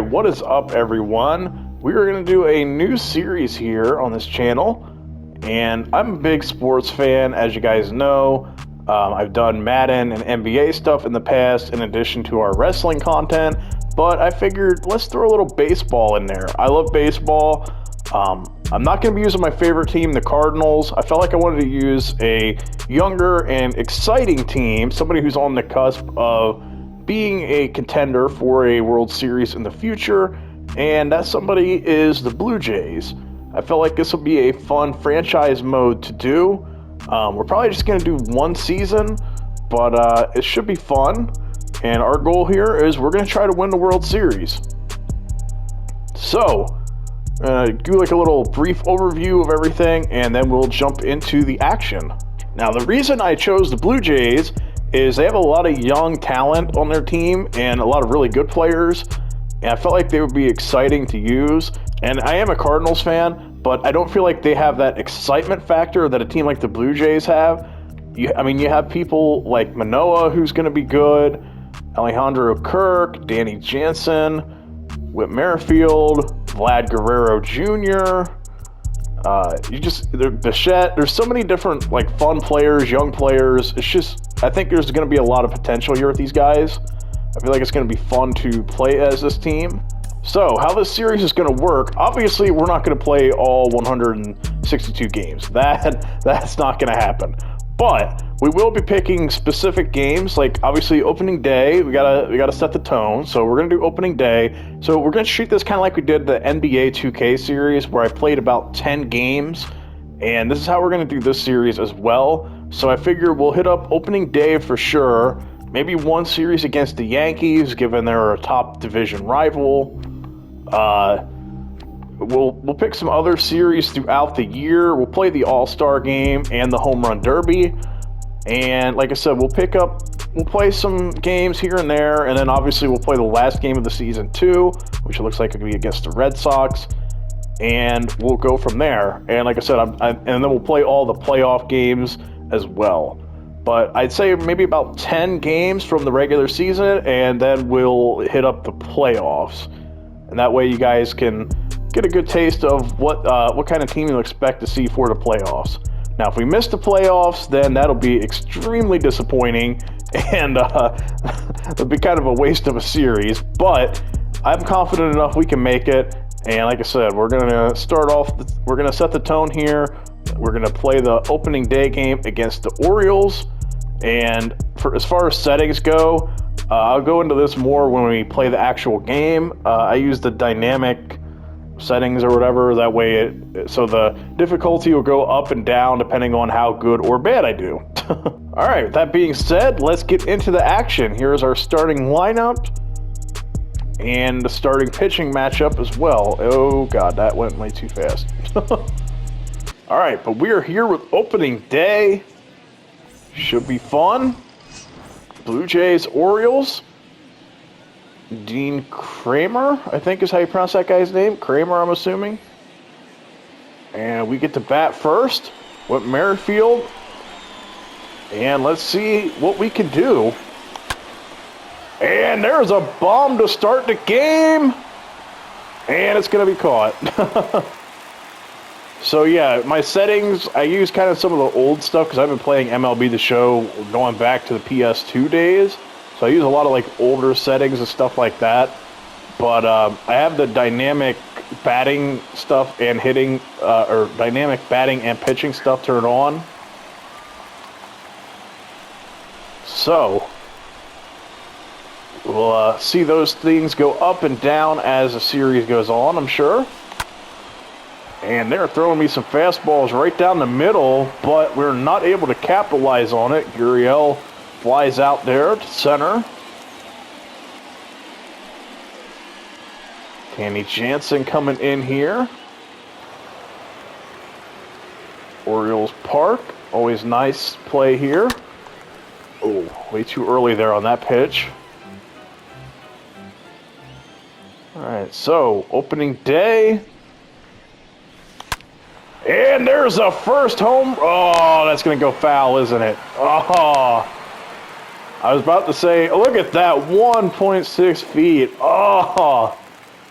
what is up, everyone? We are going to do a new series here on this channel, and I'm a big sports fan, as you guys know. I've done Madden and NBA stuff in the past, in addition to our wrestling content, but I figured let's throw a little baseball in there. I love baseball. I'm not going to be using my favorite team, the Cardinals. I felt like I wanted to use a younger and exciting team, somebody who's on the cusp of being a contender for a World Series in the future, and that somebody is the Blue Jays. I felt like this will be a fun franchise mode to do. We're probably just going to do one season, but it should be fun, and our goal here is we're going to try to win the World Series. So, do like a little brief overview of everything, and then we'll jump into the action. Now, the reason I chose the Blue Jays is they have a lot of young talent on their team and a lot of really good players, and I felt like they would be exciting to use. And I am a Cardinals fan, but I don't feel like they have that excitement factor that a team like the Blue Jays have. You have people like Manoah, who's going to be good, Alejandro Kirk, Danny Jansen, Whit Merrifield, Vlad Guerrero Jr., Bichette. There's so many different fun players, young players. I think there's going to be a lot of potential here with these guys. I feel like it's going to be fun to play as this team. So, how this series is going to work, obviously we're not going to play all 162 games. That's not going to happen. But we will be picking specific games, like obviously opening day. We gotta set the tone. So we're gonna do opening day. So we're gonna treat this kind of like we did the NBA 2K series, where I played about 10 games, and this is how we're gonna do this series as well. So I figure we'll hit up opening day for sure. Maybe one series against the Yankees, given they're a top division rival. We'll pick some other series throughout the year. We'll play the All-Star Game and the Home Run Derby. And like I said, we'll play some games here and there, and then obviously we'll play the last game of the season too, which it looks like it'll be against the Red Sox. And we'll go from there. And like I said, and then we'll play all the playoff games as well. But I'd say maybe about 10 games from the regular season, and then we'll hit up the playoffs. And that way you guys can get a good taste of what kind of team you'll expect to see for the playoffs. Now, if we miss the playoffs, then that'll be extremely disappointing, and it'll be kind of a waste of a series. But I'm confident enough we can make it. And like I said, we're gonna start off. We're gonna set the tone here. We're gonna play the opening day game against the Orioles. And as far as settings go, I'll go into this more when we play the actual game. I use the dynamic settings or whatever, that way so the difficulty will go up and down depending on how good or bad I do. Alright, with that being said, let's get into the action. Here's our starting lineup and the starting pitching matchup as well. Oh god, that went way too fast. Alright, but we are here with opening day. Should be fun. Blue Jays, Orioles. Dean Kramer, I think is how you pronounce that guy's name. Kramer, I'm assuming. And we get to bat first with Merrifield. And let's see what we can do. And there's a bomb to start the game. And it's going to be caught. So yeah, my settings, I use kind of some of the old stuff because I've been playing MLB The Show going back to the PS2 days. So I use a lot of older settings and stuff like that. But I have the dynamic batting stuff and hitting, or dynamic batting and pitching stuff turned on. So we'll see those things go up and down as the series goes on, I'm sure. And they're throwing me some fastballs right down the middle, but we're not able to capitalize on it. Gurriel flies out there to center. Danny Jansen coming in here. Orioles Park, always nice play here. Oh, way too early there on that pitch. All right, so opening day. And there's a first home. Oh, that's going to go foul, isn't it? Oh, I was about to say, look at that, 1.6 feet. Oh,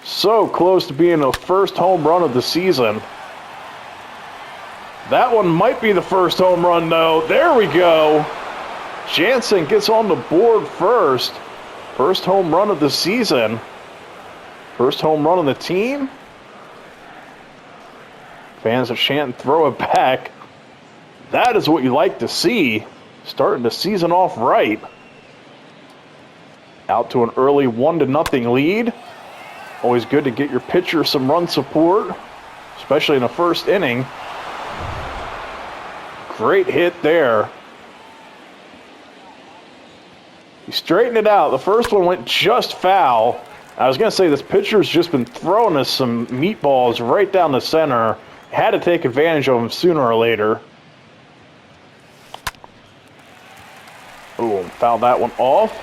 So close to being the first home run of the season. That one might be the first home run, though. There we go. Jansen gets on the board first. First home run of the season. First home run on the team. Fans are chanting, throw it back. That is what you like to see. Starting the season off right. Out to an early 1-0 lead. Always good to get your pitcher some run support, especially in the first inning. Great hit there. He straightened it out. The first one went just foul. I was going to say this pitcher's just been throwing us some meatballs right down the center. Had to take advantage of them sooner or later. Boom, fouled that one off.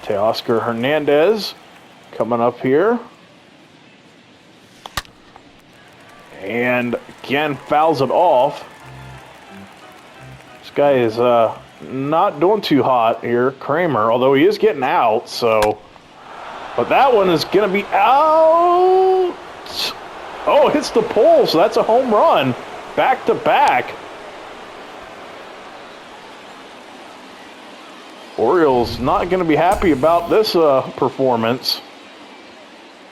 Teoscar Hernandez coming up here. And again, fouls it off. This guy is not doing too hot here, Kramer, although he is getting out, so. But that one is going to be out. Oh, it hits the pole, so that's a home run. Back to back. Orioles not going to be happy about this performance.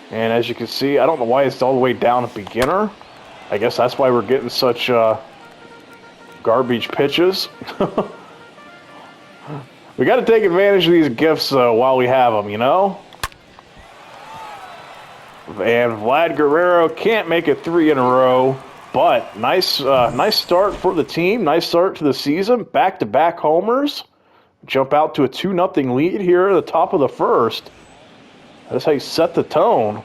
And as you can see, I don't know why it's all the way down at beginner. I guess that's why we're getting such garbage pitches. We got to take advantage of these gifts while we have them, you know? And Vlad Guerrero can't make it 3 in a row. But nice start for the team. Nice start to the season. Back-to-back homers. Jump out to a 2-0 lead here at the top of the first. That's how you set the tone.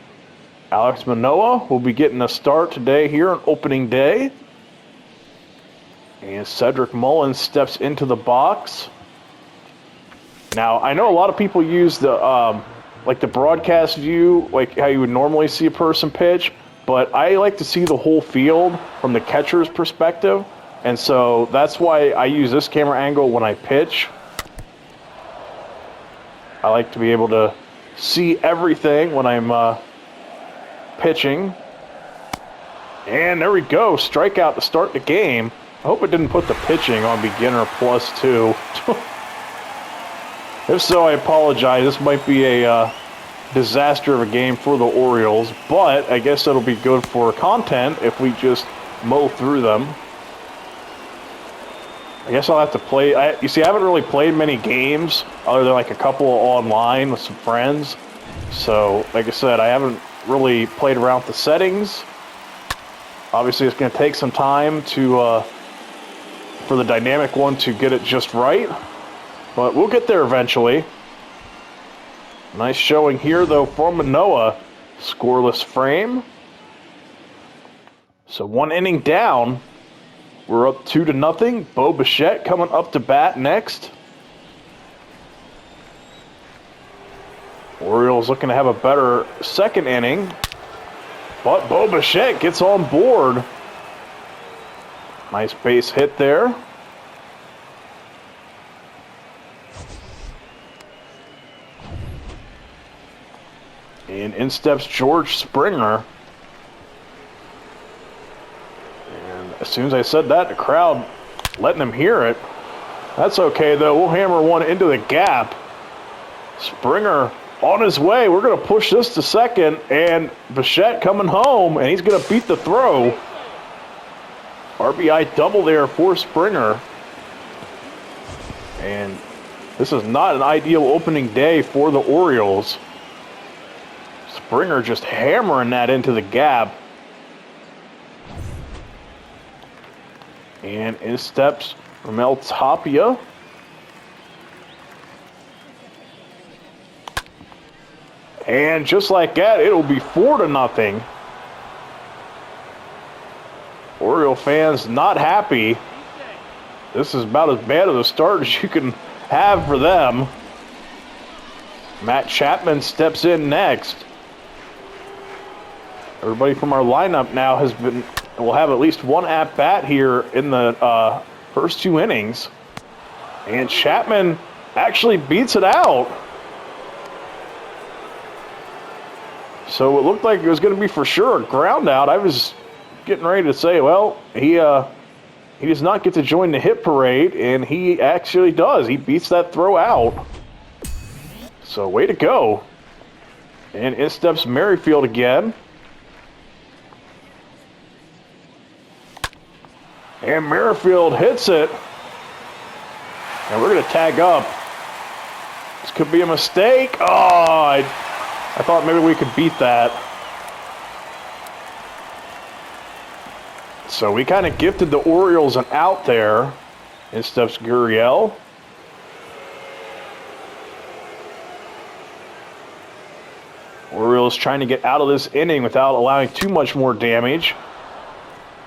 Alex Manoah will be getting a start today here on opening day. And Cedric Mullins steps into the box. Now, I know a lot of people use the like the broadcast view, like how you would normally see a person pitch, but I like to see the whole field from the catcher's perspective. And so that's why I use this camera angle when I pitch. I like to be able to see everything when I'm pitching. And there we go, strikeout to start the game. I hope it didn't put the pitching on beginner +2. If so, I apologize. This might be a disaster of a game for the Orioles, but I guess it'll be good for content if we just mow through them. I guess I'll have to play. You see, I haven't really played many games other than like a couple online with some friends. So, like I said, I haven't really played around with the settings. Obviously, it's going to take some time to for the dynamic one to get it just right. But we'll get there eventually. Nice showing here, though, from Manoah. Scoreless frame. So 1 inning down. We're up 2-0. Bo Bichette coming up to bat next. Orioles looking to have a better second inning. But Bo Bichette gets on board. Nice base hit there. And in steps George Springer. And as soon as I said that, the crowd letting him hear it. That's okay, though. We'll hammer one into the gap. Springer on his way. We're going to push this to second. And Bichette coming home, and he's going to beat the throw. RBI double there for Springer. And this is not an ideal opening day for the Orioles. Springer just hammering that into the gap. And in steps Ramel Tapia. And just like that, it'll be 4-0. Oriole fans not happy. This is about as bad of a start as you can have for them. Matt Chapman steps in next. Everybody from our lineup now will have at least one at-bat here in the first 2 innings. And Chapman actually beats it out. So it looked like it was going to be for sure a ground out. I was getting ready to say, well, he does not get to join the hit parade, and he actually does. He beats that throw out. So way to go. And in steps Merrifield again. And Merrifield hits it. And we're going to tag up. This could be a mistake. Oh, I thought maybe we could beat that. So we kind of gifted the Orioles an out there. In steps Gurriel. Orioles trying to get out of this inning without allowing too much more damage.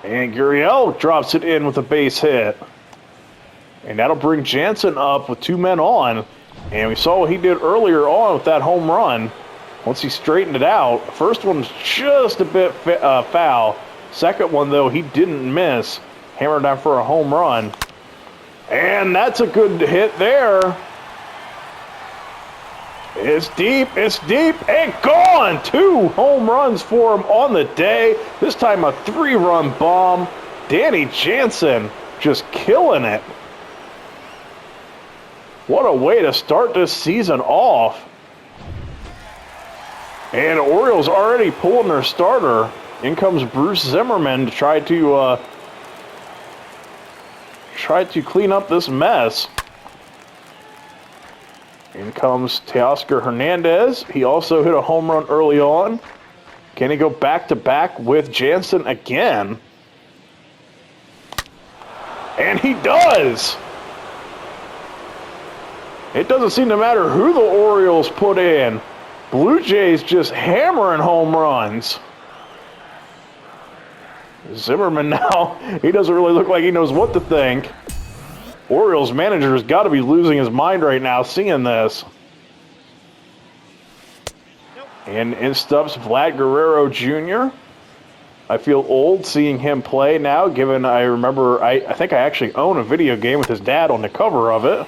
And Gurriel drops it in with a base hit. And that'll bring Jansen up with 2 men on. And we saw what he did earlier on with that home run. Once he straightened it out. First one's just a bit foul. Second one, though, he didn't miss. Hammered down for a home run. And that's a good hit there. It's deep, and gone! 2 home runs for him on the day. This time a 3-run bomb. Danny Jansen just killing it. What a way to start this season off. And the Orioles already pulling their starter. In comes Bruce Zimmerman to try to clean up this mess. In comes Teoscar Hernandez. He also hit a home run early on. Can he go back-to-back with Jansen again? And he does! It doesn't seem to matter who the Orioles put in. Blue Jays just hammering home runs. Zimmerman now, he doesn't really look like he knows what to think. Orioles manager has got to be losing his mind right now seeing this. And in steps Vlad Guerrero Jr. I feel old seeing him play now, given I remember, I think I actually own a video game with his dad on the cover of it.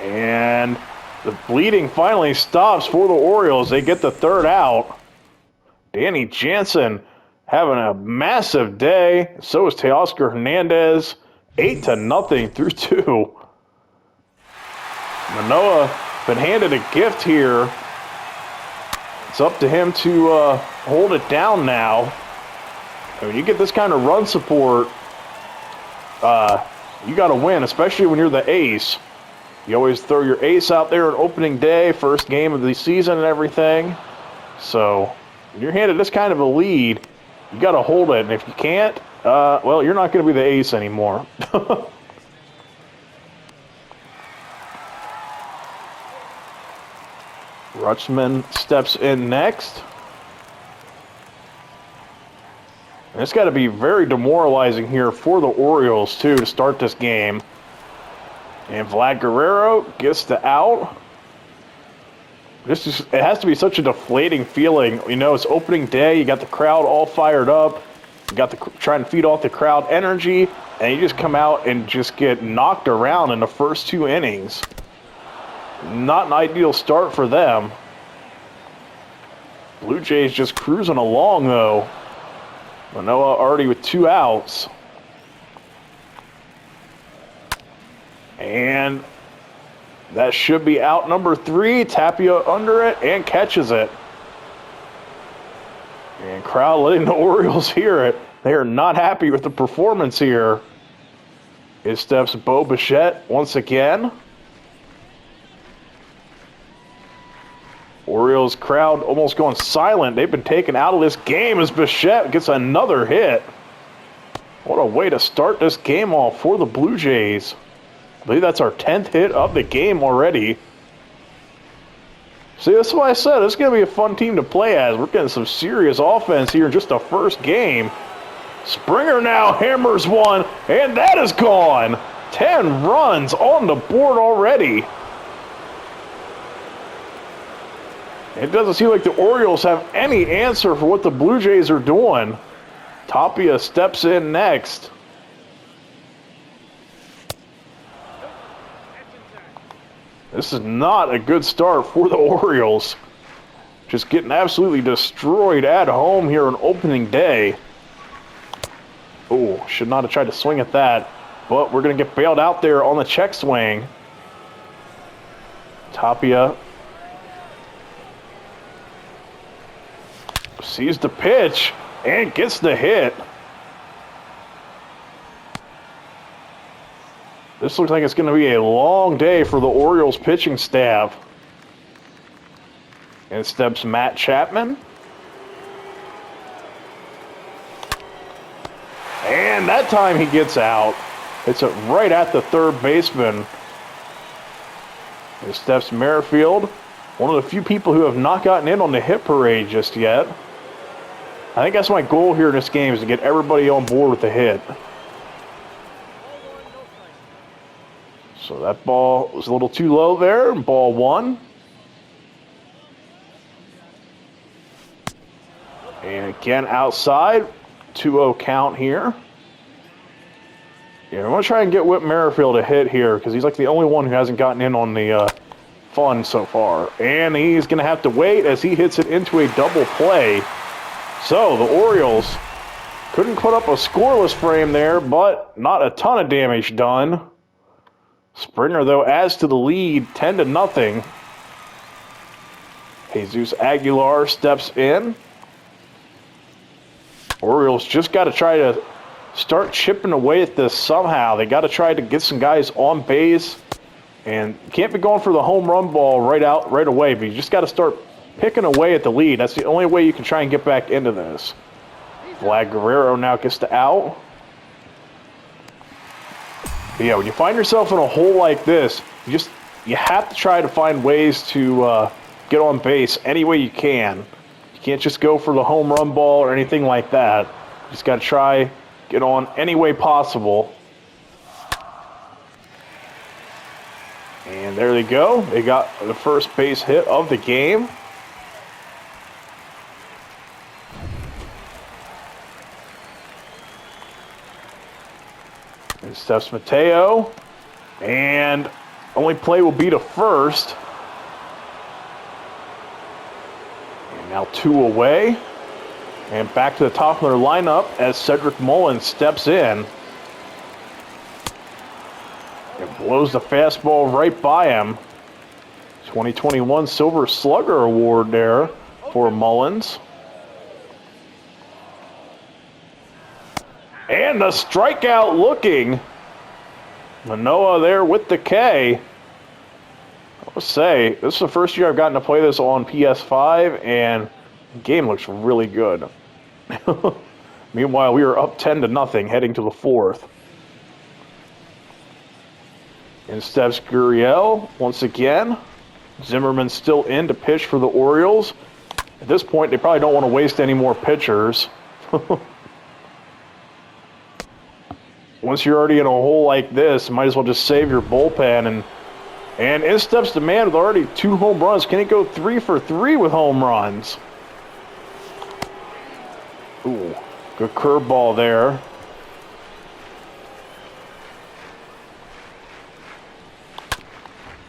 And the bleeding finally stops for the Orioles. They get the 3rd out. Danny Jansen having a massive day. So is Teoscar Hernandez. 8-0 through 2. Manoah been handed a gift here. It's up to him to hold it down now. When you get this kind of run support, you got to win, especially when you're the ace. You always throw your ace out there on opening day, first game of the season and everything. So when you're handed this kind of a lead, you got to hold it. And if you can't, well, you're not going to be the ace anymore. Rutschman steps in next. And it's got to be very demoralizing here for the Orioles, too, to start this game. And Vlad Guerrero gets the out. It has to be such a deflating feeling. You know, it's opening day. You got the crowd all fired up. You got trying to feed off the crowd energy. And you just come out and just get knocked around in the first 2 innings. Not an ideal start for them. Blue Jays just cruising along, though. Manoah already with 2 outs. And that should be out number 3. Tapia under it and catches it. And crowd letting the Orioles hear it. They are not happy with the performance here. It steps Bo Bichette once again. Orioles crowd almost going silent. They've been taken out of this game as Bichette gets another hit. What a way to start this game off for the Blue Jays. I believe that's our 10th hit of the game already. See, that's why I said this is going to be a fun team to play as. We're getting some serious offense here in just the first game. Springer now hammers one, and that is gone. 10 runs on the board already. It doesn't seem like the Orioles have any answer for what the Blue Jays are doing. Tapia steps in next. This is not a good start for the Orioles. Just getting absolutely destroyed at home here on opening day. Oh, should not have tried to swing at that. But we're going to get bailed out there on the check swing. Tapia sees the pitch and gets the hit. This looks like it's going to be a long day for the Orioles pitching staff. In steps Matt Chapman. And that time he gets out. Hits it right at the third baseman. In steps Merrifield. One of the few people who have not gotten in on the hit parade just yet. I think that's my goal here in this game, is to get everybody on board with the hit. So that ball was a little too low there. Ball one. And again outside. 2-0 count here. Yeah, I'm going to try and get Whit Merrifield a hit here because he's like the only one who hasn't gotten in on the fun so far. And he's going to have to wait as he hits it into a double play. So the Orioles couldn't put up a scoreless frame there, but not a ton of damage done. Springer, though, adds to the lead 10-0. Jesus Aguilar steps in. Orioles just got to try to start chipping away at this somehow. They got to try to get some guys on base. And you can't be going for the home run ball right away, but you just got to start picking away at the lead. That's the only way you can try and get back into this. Vlad Guerrero now gets to out. But yeah, when you find yourself in a hole like this, you have to try to find ways to get on base any way you can. You can't just go for the home run ball or anything like that. You just got to try, get on any way possible. And there they go. They got the first base hit of the game. And Steph's Mateo. And only play will be to first. And now 2 away. And back to the top of their lineup as Cedric Mullins steps in. It blows the fastball right by him. 2021 Silver Slugger Award there for Mullins. And the strikeout looking. Manoah there with the K. I will say, this is the first year I've gotten to play this on PS5, and the game looks really good. Meanwhile, we are up 10-0 heading to the fourth. In steps Gurriel once again. Zimmerman still in to pitch for the Orioles. At this point, they probably don't want to waste any more pitchers. Once you're already in a hole like this, you might as well just save your bullpen. And in steps the man with already 2 home runs. Can he go 3 for 3 with home runs? Ooh, good curveball there.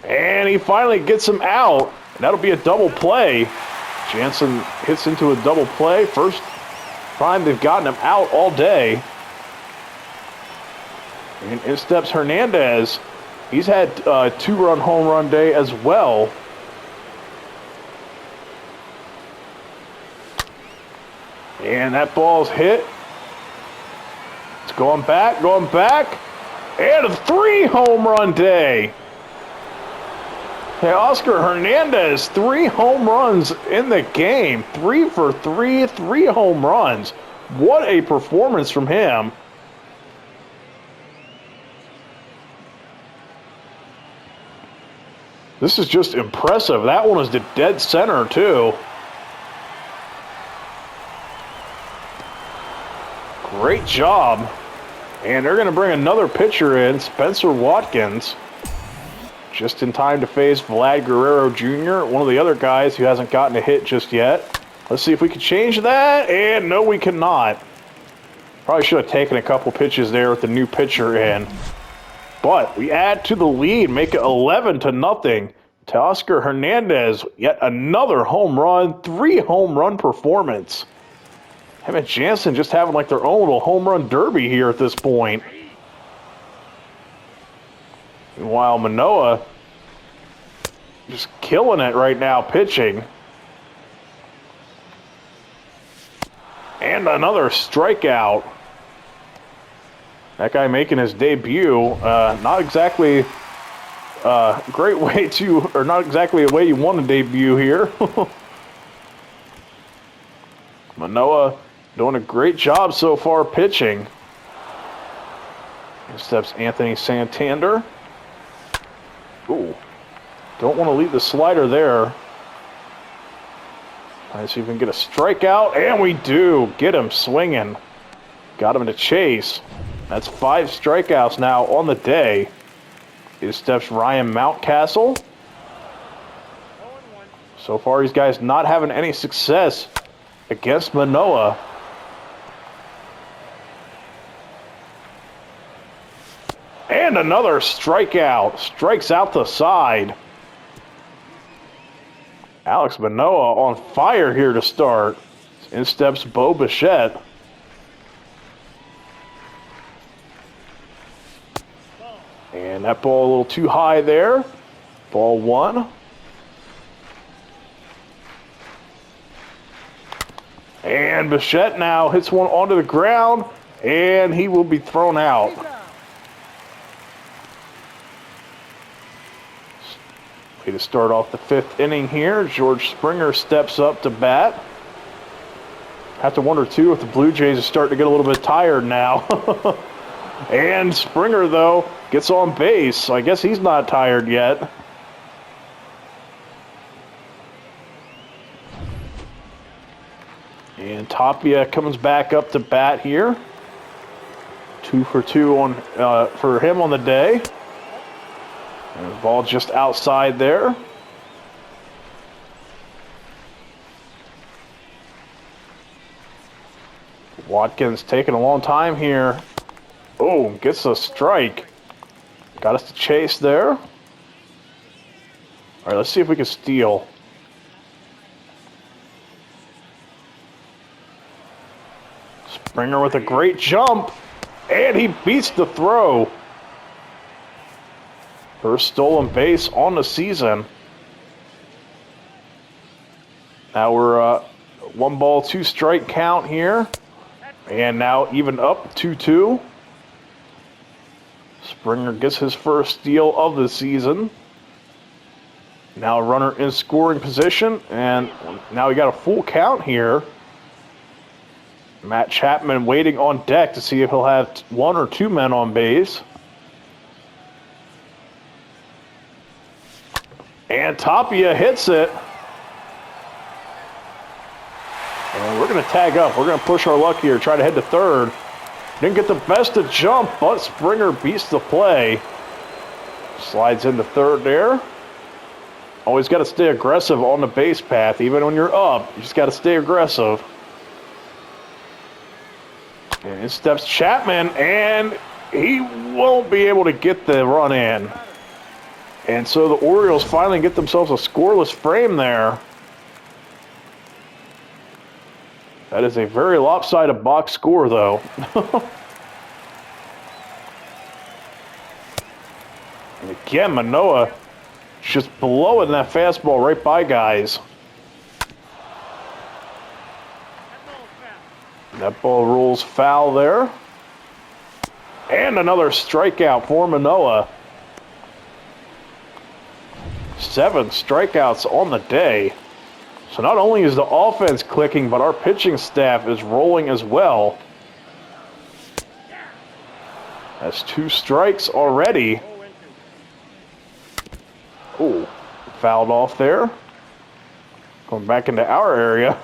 And he finally gets him out. And that'll be a double play. Jansen hits into a double play. First time they've gotten him out all day. And in steps Hernandez. He's had a 2-run home run day as well. And that ball's hit. It's going back. And a 3-home run day. Hey, Oscar Hernandez, 3 home runs in the game. 3 for 3, 3 home runs. What a performance from him. This is just impressive. That one was to dead center, too. Great job. And they're going to bring another pitcher in, Spencer Watkins. Just in time to face Vlad Guerrero Jr., one of the other guys who hasn't gotten a hit just yet. Let's see if we can change that. And no, we cannot. Probably should have taken a couple pitches there with the new pitcher in. But we add to the lead, make it 11-0. Teoscar Hernandez, yet another home run, 3 home run performance. Him and Jansen just having like their own little home run derby here at this point. Meanwhile, Manoah just killing it right now pitching. And another strikeout. That guy making his debut. Not exactly a great way to, or not exactly a way you want to debut here. Manoah doing a great job so far pitching. Here steps Anthony Santander. Ooh. Don't want to leave the slider there. Let's see if we can get a strikeout, and we do. Get him swinging. Got him to chase. That's 5 strikeouts now on the day. Here steps Ryan Mountcastle. So far, these guys not having any success against Manoah. And another strikeout. Strikes out the side. Alex Manoah on fire here to start. In steps Bo Bichette. And that ball a little too high there. Ball 1. And Bichette now hits one onto the ground, and he will be thrown out. Way to start off the 5th inning here. George Springer steps up to bat. Have to wonder, too, if the Blue Jays are starting to get a little bit tired now. And Springer, though, gets on base, so I guess he's not tired yet. And Tapia comes back up to bat here. 2 for 2 on for him on the day. And the ball just outside there. Watkins taking a long time here. Oh, gets a strike. Got us to chase there. All right, let's see if we can steal. Springer with a great jump. And he beats the throw. First stolen base on the season. Now we're 1 ball, 2 strike count here. And now even up 2-2. Springer gets his first steal of the season. Now a runner in scoring position. And now we got a full count here. Matt Chapman waiting on deck to see if he'll have 1 or 2 men on base. And Tapia hits it. And we're going to tag up. We're going to push our luck here, try to head to third. Didn't get the best of jump, but Springer beats the play. Slides into third there. Always got to stay aggressive on the base path. Even when you're up, you just got to stay aggressive. And in steps Chapman, and he won't be able to get the run in. And so the Orioles finally get themselves a scoreless frame there. That is a very lopsided box score, though. And again, Manoah just blowing that fastball right by guys. That ball rolls foul there. And another strikeout for Manoah. 7 strikeouts on the day. So not only is the offense clicking, but our pitching staff is rolling as well. That's 2 strikes already. Ooh, fouled off there. Going back into our area.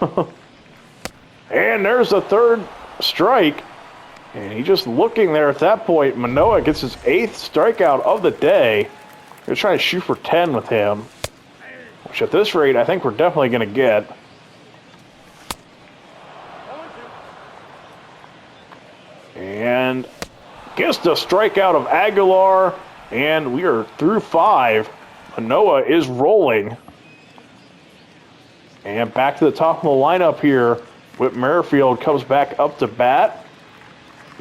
And there's the 3rd strike. And he's just looking there at that point. Manoah gets his 8th strikeout of the day. They're trying to shoot for 10 with him. Which at this rate, I think we're definitely going to get. And gets the strikeout of Aguilar. And we are through 5. Manoah is rolling. And back to the top of the lineup here. Whit Merrifield comes back up to bat.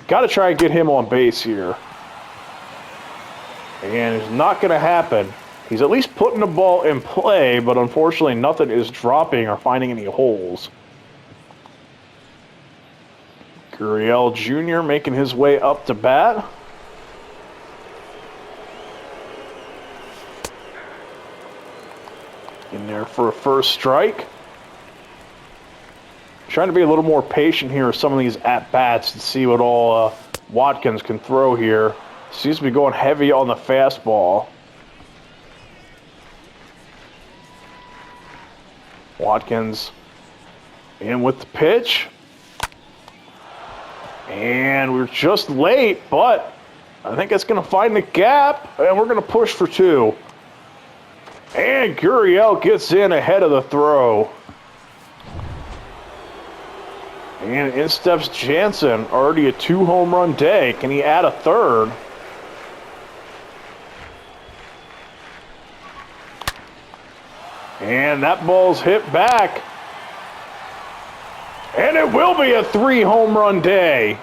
Got to try and get him on base here. And it's not going to happen. He's at least putting the ball in play, but unfortunately nothing is dropping or finding any holes. Gurriel Jr. making his way up to bat. In there for a first strike. Trying to be a little more patient here with some of these at-bats to see what all Watkins can throw here. Seems to be going heavy on the fastball. Watkins in with the pitch. And we're just late, but I think it's going to find the gap, and we're going to push for two. And Gurriel gets in ahead of the throw. And in steps Jansen, already a 2-home run day. Can he add a third? And that ball's hit back. And it will be a 3-home run day.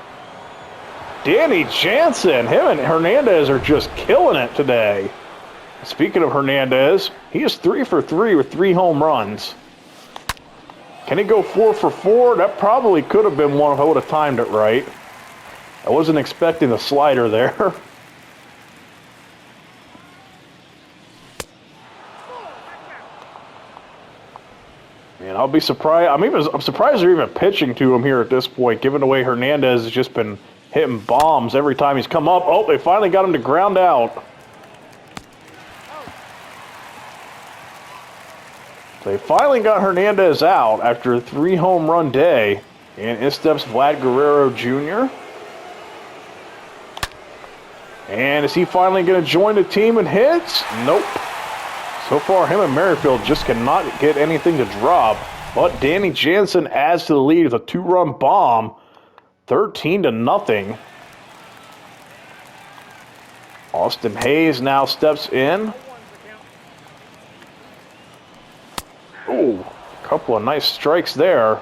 Danny Jansen, him and Hernandez are just killing it today. Speaking of Hernandez, he is 3 for 3 with 3 home runs. Can he go 4 for 4? That probably could have been one if I would have timed it right. I wasn't expecting the slider there. Man, I'll be surprised. I'm surprised they're even pitching to him here at this point, given the way Hernandez has just been hitting bombs every time he's come up. Oh, they finally got him to ground out. They finally got Hernandez out after a 3-home run day. And in steps Vlad Guerrero Jr. And is he finally going to join the team in hits? Nope. So far, him and Merrifield just cannot get anything to drop. But Danny Jansen adds to the lead with a 2-run bomb. 13-0. Austin Hayes now steps in. Ooh, a couple of nice strikes there.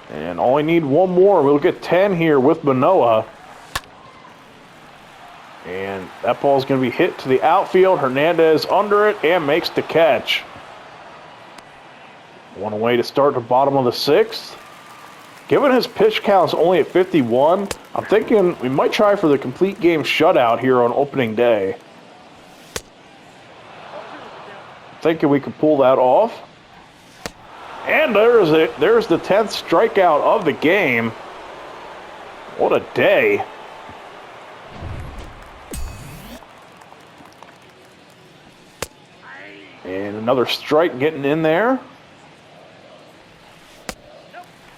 And only need one more. We'll get 10 here with Manoah. And that ball's going to be hit to the outfield. Hernandez under it and makes the catch. One away to start the bottom of the 6th. Given his pitch count's only at 51, I'm thinking we might try for the complete game shutout here on opening day. Thinking we could pull that off. And there's the 10th strikeout of the game. What a day. And another strike getting in there.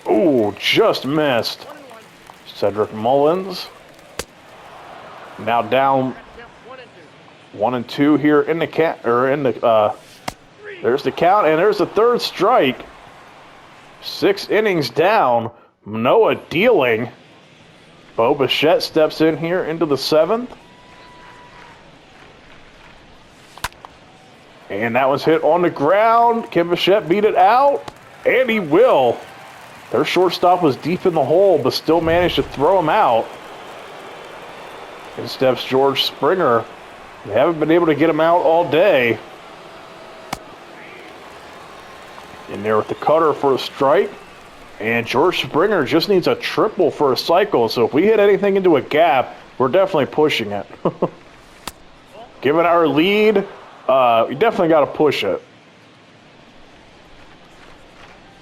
Ooh, just missed. Cedric Mullins. Now down 1-2 here in the there's the count, and there's the third strike. 6 innings down. Manoah dealing. Bo Bichette steps in here into the 7th. And that was hit on the ground. Can Bichette beat it out? And he will. Their shortstop was deep in the hole, but still managed to throw him out. In steps George Springer. They haven't been able to get him out all day. In there with the cutter for a strike. And George Springer just needs a triple for a cycle. So if we hit anything into a gap, we're definitely pushing it. Given our lead, we definitely got to push it.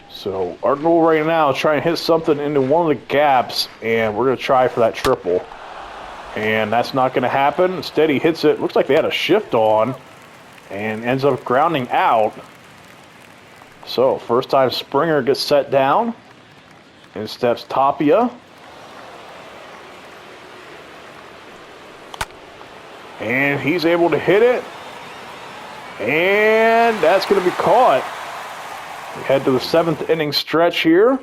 So our goal right now is try and hit something into one of the gaps, and we're going to try for that triple. And that's not going to happen. Instead, he hits it. Looks like they had a shift on and ends up grounding out. So first time Springer gets set down. In steps Tapia. And he's able to hit it. And that's going to be caught. We head to the 7th inning stretch here.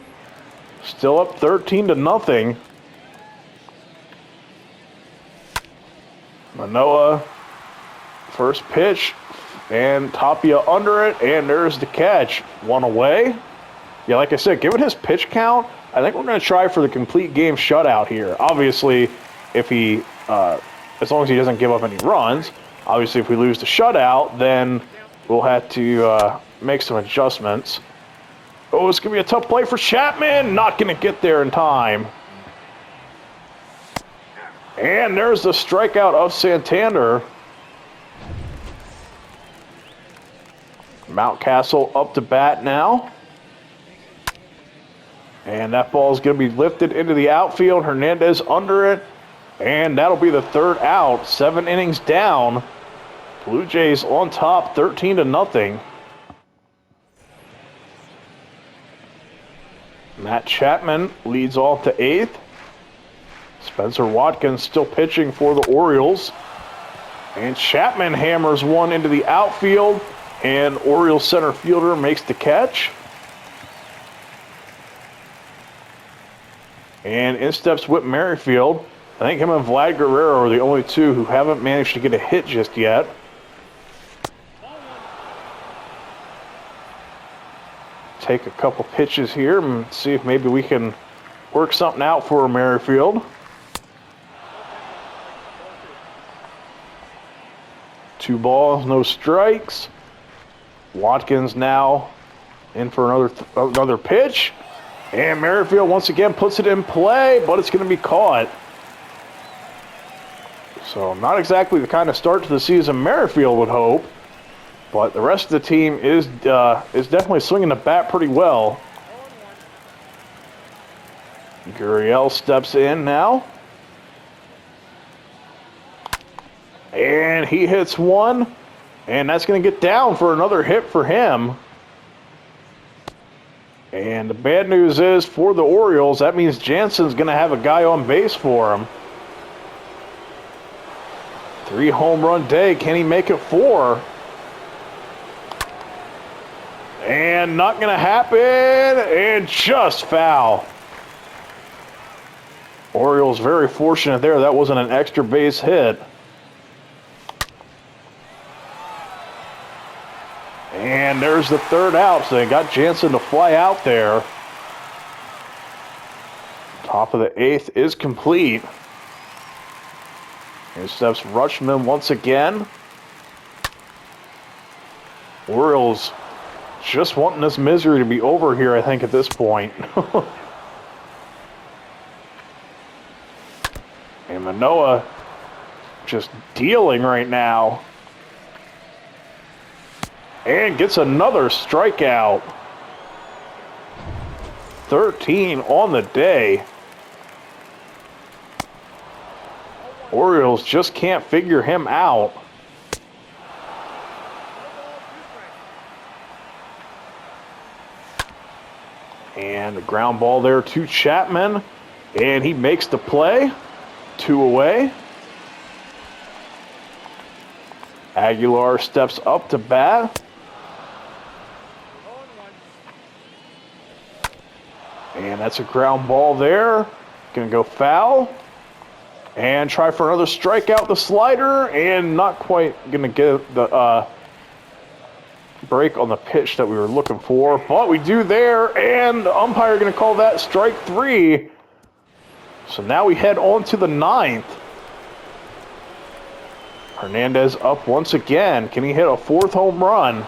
Still up 13-0. Manoah, first pitch, and Tapia under it, and there's the catch. One away. Yeah, like I said, given his pitch count, I think we're going to try for the complete game shutout here. Obviously, if he, as long as he doesn't give up any runs, obviously if we lose the shutout, then we'll have to make some adjustments. Oh, it's going to be a tough play for Chapman. Not going to get there in time. And there's the strikeout of Santander. Mountcastle up to bat now. And that ball is going to be lifted into the outfield. Hernandez under it. And that'll be the third out. 7 innings down. Blue Jays on top, 13-0. Matt Chapman leads off to 8th. Spencer Watkins still pitching for the Orioles. And Chapman hammers one into the outfield. And Orioles center fielder makes the catch. And in steps Whit Merrifield. I think him and Vlad Guerrero are the only two who haven't managed to get a hit just yet. Take a couple pitches here and see if maybe we can work something out for Merrifield. 2 balls, no strikes. Watkins now in for another pitch. And Merrifield once again puts it in play, but it's going to be caught. So not exactly the kind of start to the season Merrifield would hope, but the rest of the team is definitely swinging the bat pretty well. Gurriel steps in now. And he hits one, and that's going to get down for another hit for him. And the bad news is for the Orioles, that means Jansen's going to have a guy on base for him. 3 home run day. Can he make it 4? And not going to happen. And just foul. Orioles very fortunate there. That wasn't an extra base hit. And there's the third out. So they got Jansen to fly out there. Top of the 8th is complete. Here steps Rutschman once again. Orioles just wanting this misery to be over here, I think, at this point. And Manoah just dealing right now. And gets another strikeout. 13 on the day. Orioles just can't figure him out. And a ground ball there to Chapman. And he makes the play. 2 away. Aguilar steps up to bat. And that's a ground ball there. Gonna go foul. And try for another strikeout, the slider, and not quite gonna get the break on the pitch that we were looking for. But we do there, and the umpire gonna call that strike 3. So now we head on to the 9th. Hernandez up once again. Can he hit a 4th home run?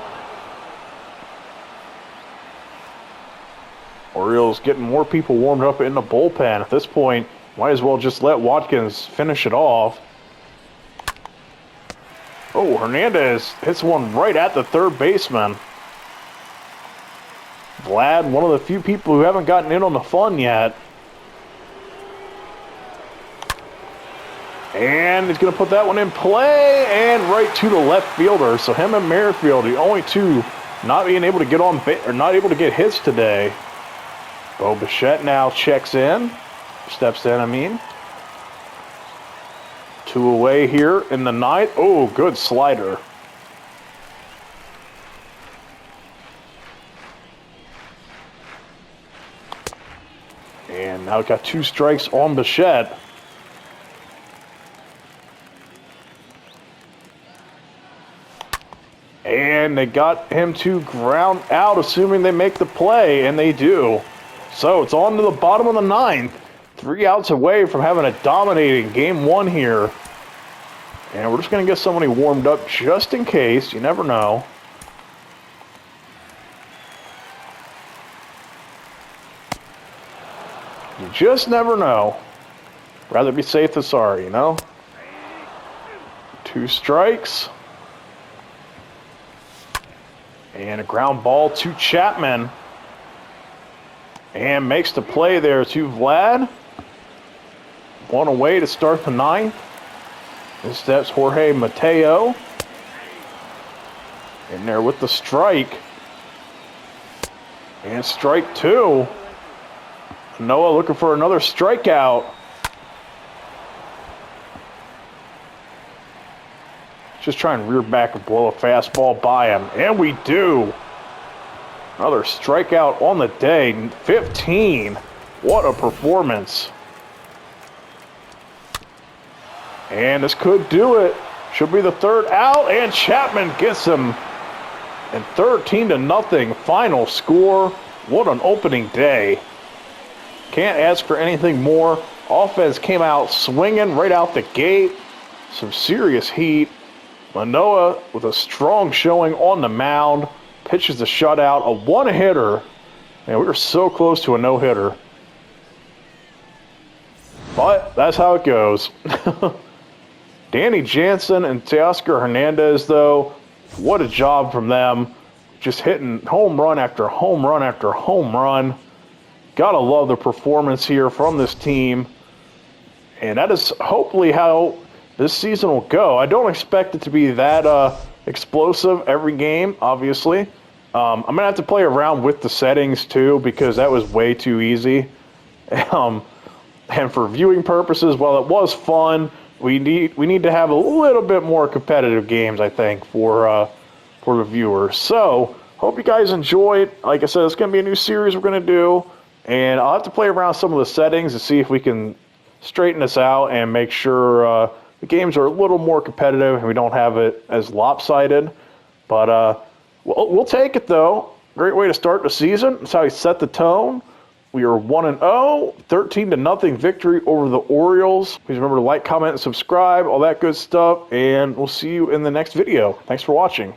Orioles getting more people warmed up in the bullpen. At this point, might as well just let Watkins finish it off. Oh, Hernandez hits one right at the third baseman. Vlad, one of the few people who haven't gotten in on the fun yet. And he's going to put that one in play and right to the left fielder. So him and Merrifield, the only two not being able to get on or not able to get hits today. Bo Bichette now checks in. Steps in, I mean. 2 away here in the 9th. Oh, good slider. And now we've got 2 strikes on Bichette. and they got him to ground out, assuming they make the play, and they do. So it's on to the bottom of the ninth. 3 outs away from having a dominating game 1 here. And we're just going to get somebody warmed up just in case. You never know. You just never know. Rather be safe than sorry, you know? 2 strikes. And a ground ball to Chapman. And makes the play there to Vlad. 1 away to start the 9th. This steps Jorge Mateo. In there with the strike. And strike 2. Noah looking for another strikeout. Just try and rear back and blow a fastball by him. And we do. Another strikeout on the day. 15. What a performance. And this could do it. Should be the 3rd out. And Chapman gets him. And 13-0 final score. What an opening day. Can't ask for anything more. Offense came out swinging right out the gate. Some serious heat. Manoah with a strong showing on the mound. Pitches the shutout. A 1-hitter. Man, we were so close to a no-hitter. But that's how it goes. Danny Jansen and Teoscar Hernandez, though, what a job from them. Just hitting home run after home run after home run. Gotta love the performance here from this team. And that is hopefully how this season will go. I don't expect it to be that explosive every game, obviously. I'm going to have to play around with the settings, too, because that was way too easy. And for viewing purposes, while it was fun, we need to have a little bit more competitive games, I think, for the viewers. So, hope you guys enjoyed. Like I said, it's going to be a new series we're going to do. And I'll have to play around some of the settings to see if we can straighten this out and make sure the games are a little more competitive and we don't have it as lopsided. But we'll take it, though. Great way to start the season. That's how we set the tone. We are 1-0, 13-0 victory over the Orioles. Please remember to like, comment, and subscribe, all that good stuff. And we'll see you in the next video. Thanks for watching.